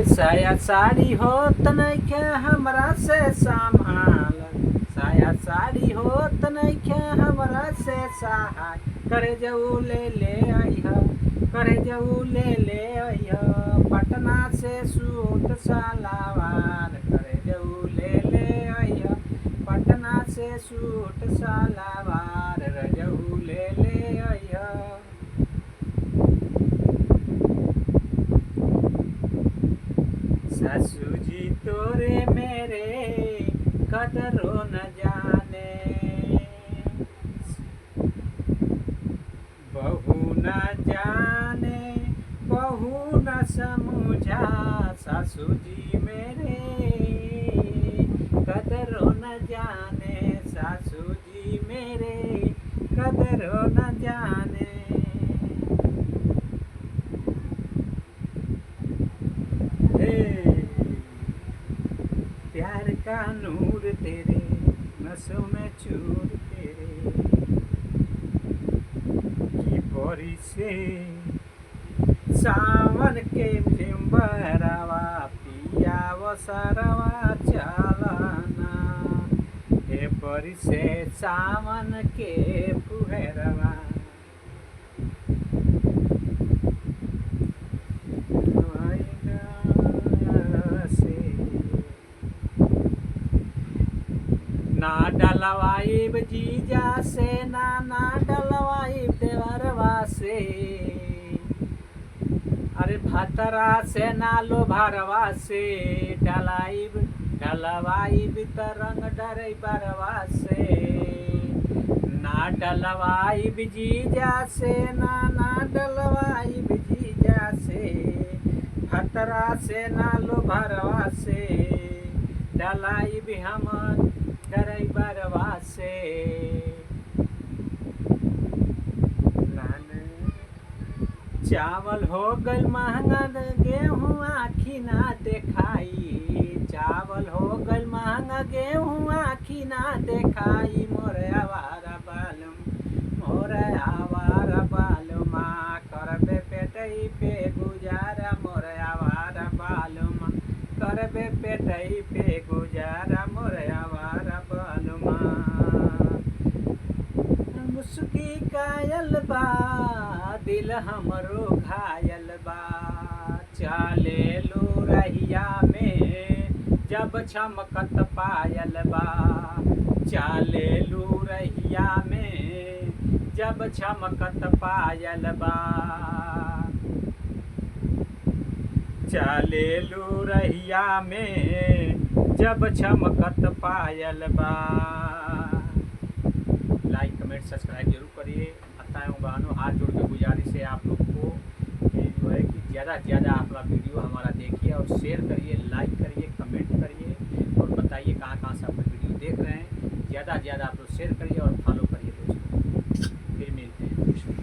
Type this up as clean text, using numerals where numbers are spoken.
साया साड़ी होत नइखे हमरा से संभाल, साया साड़ी होत नइखे हमरा से सहाय। करे जऊ ले अइह, करे जऊ ले अइह, पटना से सूट सलवार। करे जऊ ले अइह, पटना से सूट सलवार। रजऊ ले अइह। सासू जी तोरे मेरे कदरो न जाने, बहू न जाने बहू न समझा। सासू जी मेरे कदरो न जाने, सासू जी मेरे कदरो न जाने। प्यार का नूर तेरे नसों में चूर तेरे की बोरी से सावन के फिम्बरवा पिया वो सरवा चलना। हे बोरी से सावन के फुहरवा ना डलवाइब जीजा से, ना डलवाइब देवरवा से। अरे भतरा से ना लो भरवा से, डलवाइब तरंग डरे बरवा से। ना डलवाइब जीजा से, ना डलवाइब जीजा से। भतरा से ना लो भरवा से, डलाइब हम ड्राइवरवा से। चावल हो गल महंगा गेहूँ आखी ना देखाई, चावल हो गल महंगा गेहूँ आखी ना देखाई। मोरे आवारा बालम, मोरे आवारा बालमा, करबे पेटई पे गुजारा। मोरे आवारा बालमा, करबे पेटई पे गुजारा। मोरे आवारा बालमा। मुस्की कायल बा दिल हमरो घायल बा, चले लो रहिया में जब चमकत पायल बा। चले लो रहिया में जब चमकत पायल बा। चले लो रहिया में जब चमकत पायल बा। लाइक कमेंट सब्सक्राइब जरूर करिए। माताएं बहनों, हाथ जोड़ के गुजारिश है आप लोग को कि जो है कि ज़्यादा से ज़्यादा आप लोग वीडियो हमारा देखिए और शेयर करिए, लाइक करिए, कमेंट करिए और बताइए कहाँ से आप लोग वीडियो देख रहे हैं। ज़्यादा से ज़्यादा आप लोग शेयर करिए और